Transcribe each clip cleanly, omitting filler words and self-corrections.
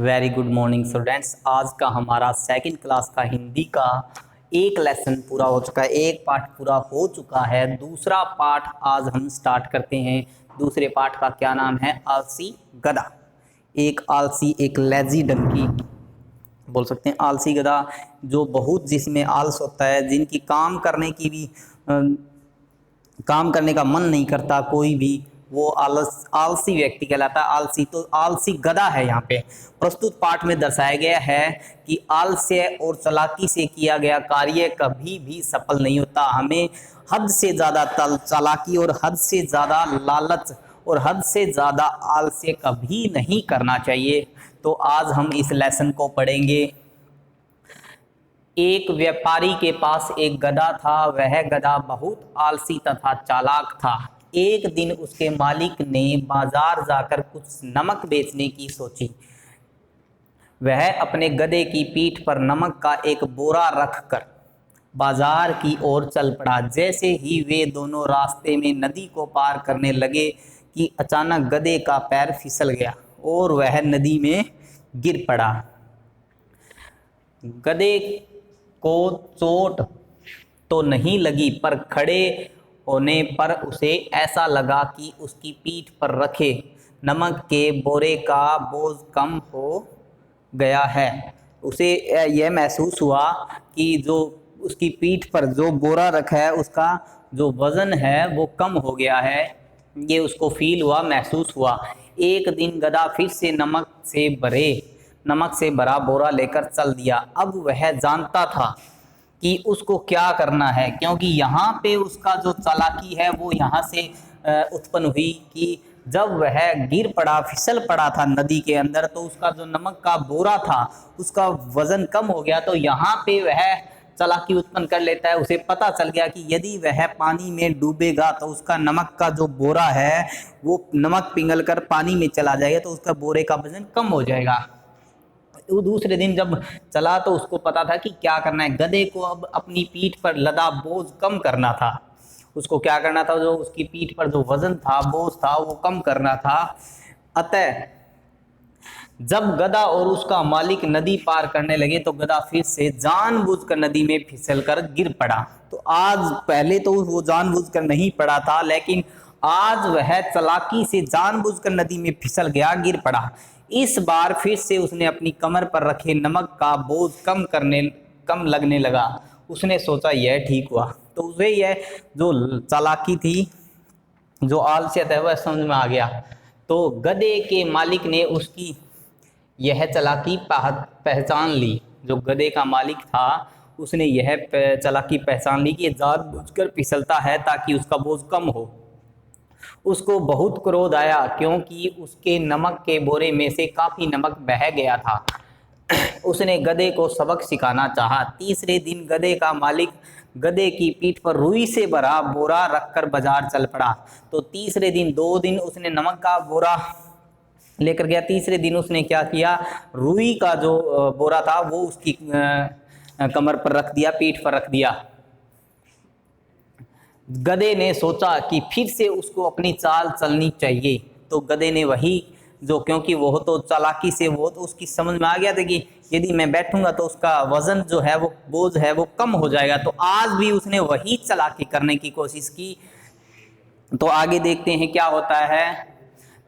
Very good morning students. आज का हमारा सेकंड क्लास का हिंदी का एक लेसन पूरा हो चुका है, एक पार्ट पूरा हो चुका है। दूसरा पार्ट आज हम स्टार्ट करते हैं। दूसरे पार्ट का क्या नाम है? आलसी गधा। एक आलसी, एक लेजी डंकी बोल सकते हैं। आलसी गधा जो बहुत जिसमें आलस होता है, जिनकी काम करने की भी काम करने का मन नहीं करता कोई भी, वो आलसी व्यक्ति कहलाता है। आलसी तो आलसी गधा है। यहाँ पे प्रस्तुत पाठ में दर्शाया गया है कि आलस्य और चालाकी से किया गया कार्य कभी भी सफल नहीं होता। हमें हद से ज़्यादा चालाकी और हद से ज़्यादा लालच और हद से ज़्यादा आलस्य कभी नहीं करना चाहिए। तो आज हम इस लेसन को पढ़ेंगे। एक व्यापारी के पास एक गधा था। वह गधा बहुत आलसी तथा चालाक था। एक दिन उसके मालिक ने बाजार जाकर कुछ नमक बेचने की सोची। वह अपने गधे की पीठ पर नमक का एक बोरा रखकर बाजार की ओर चल पड़ा। जैसे ही वे दोनों रास्ते में नदी को पार करने लगे कि अचानक गधे का पैर फिसल गया और वह नदी में गिर पड़ा। गधे को चोट तो नहीं लगी, पर खड़े होने पर उसे ऐसा लगा कि उसकी पीठ पर रखे नमक के बोरे का बोझ कम हो गया है। उसे यह महसूस हुआ कि जो उसकी पीठ पर जो बोरा रखा है उसका जो वज़न है वो कम हो गया है। ये उसको फील हुआ, महसूस हुआ। एक दिन गधा फिर से नमक से भरा बोरा लेकर चल दिया। अब वह जानता था कि उसको क्या करना है, क्योंकि यहाँ पे उसका जो चालाकी है वो यहाँ से उत्पन्न हुई कि जब वह गिर पड़ा, फिसल पड़ा था नदी के अंदर, तो उसका जो नमक का बोरा था उसका वजन कम हो गया। तो यहाँ पे वह चालाकी उत्पन्न कर लेता है। उसे पता चल गया कि यदि वह पानी में डूबेगा तो उसका नमक का जो बोरा है वो नमक पिघल कर पानी में चला जाएगा, तो उसका बोरे का वजन कम हो जाएगा। वो दूसरे दिन जब चला तो उसको पता था कि क्या करना है। गधे को अब अपनी पीठ पर लदा बोझ कम करना था। उसको क्या करना था? जो उसकी पीठ पर जो वजन था, बोझ था, वो कम करना था। अतः जब गधा और उसका मालिक नदी पार करने लगे तो गधा फिर से जानबूझकर नदी में फिसलकर गिर पड़ा। तो आज पहले तो वो जानबूझकर नहीं पड़ा था, लेकिन आज वह चालाकी से जानबूझकर नदी में फिसल गया, गिर पड़ा। इस बार फिर से उसने अपनी कमर पर रखे नमक का बोझ कम लगने लगा। उसने सोचा यह ठीक हुआ। तो उसे यह जो चालाकी थी, जो आलसियत है, वह समझ में आ गया। तो गधे के मालिक ने उसकी यह चालाकी पहचान ली। जो गधे का मालिक था उसने यह चालाकी पहचान ली कि ये जानबूझकर फिसलता है ताकि उसका बोझ कम हो। उसको बहुत क्रोध आया, क्योंकि उसके नमक के बोरे में से काफी नमक बह गया था। उसने गधे को सबक सिखाना चाहा। तीसरे दिन गधे का मालिक गधे की पीठ पर रुई से भरा बोरा रखकर बाजार चल पड़ा। तो तीसरे दिन, 2 दिन उसने नमक का बोरा लेकर गया। तीसरे दिन उसने क्या किया? रुई का जो बोरा था वो उसकी कमर पर रख दिया, पीठ पर रख दिया। गधे ने सोचा कि फिर से उसको अपनी चाल चलनी चाहिए। तो गधे ने वही जो, क्योंकि वो तो चालाकी से, वो तो उसकी समझ में आ गया था कि यदि मैं बैठूंगा तो उसका वजन जो है, वो बोझ है, वो कम हो जाएगा। तो आज भी उसने वही चालाकी करने की कोशिश की। तो आगे देखते हैं क्या होता है।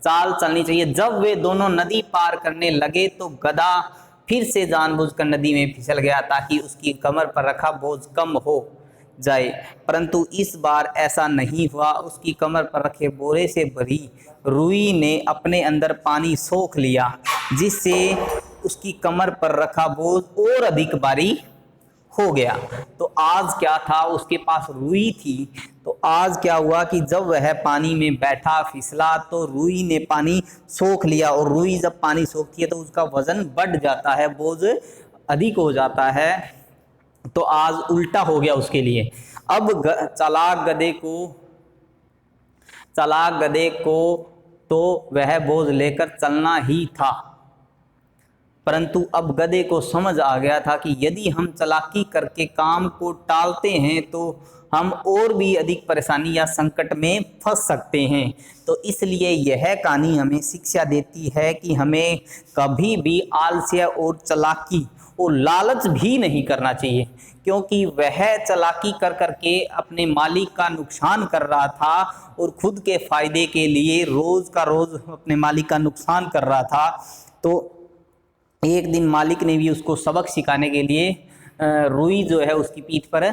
चाल चलनी चाहिए। जब वे दोनों नदी पार करने लगे तो गधा फिर से जानबूझकर नदी में फिसल गया ताकि उसकी कमर पर रखा बोझ कम हो जाए, परंतु इस बार ऐसा नहीं हुआ। उसकी कमर पर रखे बोरे से भरी रुई ने अपने अंदर पानी सोख लिया, जिससे उसकी कमर पर रखा बोझ और अधिक भारी हो गया। तो आज क्या था? उसके पास रुई थी। तो आज क्या हुआ कि जब वह पानी में बैठा, फिसला, तो रुई ने पानी सोख लिया। और रुई जब पानी सोखती है तो उसका वजन बढ़ जाता है, बोझ अधिक हो जाता है। तो आज उल्टा हो गया उसके लिए। अब चालाक गधे को तो वह बोझ लेकर चलना ही था। परंतु अब गधे को समझ आ गया था कि यदि हम चालाकी करके काम को टालते हैं तो हम और भी अधिक परेशानी या संकट में फंस सकते हैं। तो इसलिए यह कहानी हमें शिक्षा देती है कि हमें कभी भी आलस्य और चालाकी और लालच भी नहीं करना चाहिए, क्योंकि वह चालाकी कर करके अपने मालिक का नुकसान कर रहा था और खुद के फायदे के लिए रोज का रोज अपने मालिक का नुकसान कर रहा था। तो एक दिन मालिक ने भी उसको सबक सिखाने के लिए रुई जो है उसकी पीठ पर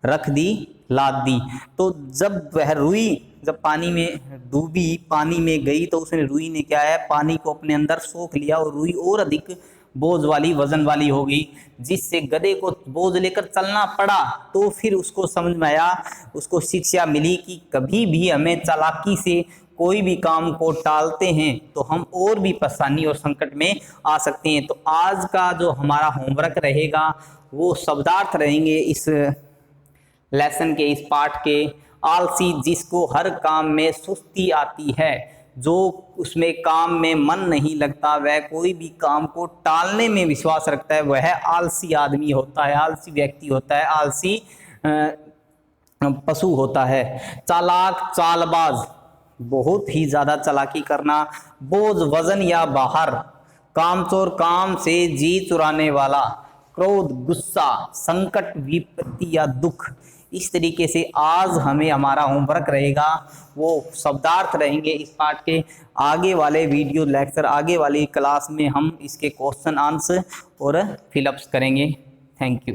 रख दी, लाद दी। तो जब वह रुई जब पानी में डूबी, पानी में गई, तो उसने रुई ने क्या है, पानी को अपने अंदर सोख लिया और रुई और अधिक बोझ वाली, वजन वाली हो गई, जिससे गधे को बोझ लेकर चलना पड़ा। तो फिर उसको समझ में आया, उसको शिक्षा मिली कि कभी भी हमें चालाकी से कोई भी काम को टालते हैं तो हम और भी परेशानी और संकट में आ सकते हैं। तो आज का जो हमारा होमवर्क रहेगा वो शब्दार्थ रहेंगे इस लेसन के, इस पाठ के। आलसी, जिसको हर काम में सुस्ती आती है, जो उसमें काम में मन नहीं लगता, वह कोई भी काम को टालने में विश्वास रखता है, वह आलसी आदमी होता है, आलसी व्यक्ति होता है, आलसी पशु होता है। चालाक, चालबाज, बहुत ही ज़्यादा चालाकी करना। बोझ, वजन या बाहर। कामचोर, काम से जी चुराने वाला। क्रोध, गुस्सा, संकट, विपत्ति या दुख। इस तरीके से आज हमें हमारा होमवर्क रहेगा, वो शब्दार्थ रहेंगे इस पाठ के। आगे वाले वीडियो लेक्चर, आगे वाली क्लास में हम इसके क्वेश्चन आंसर और फिलअप्स करेंगे। Thank you.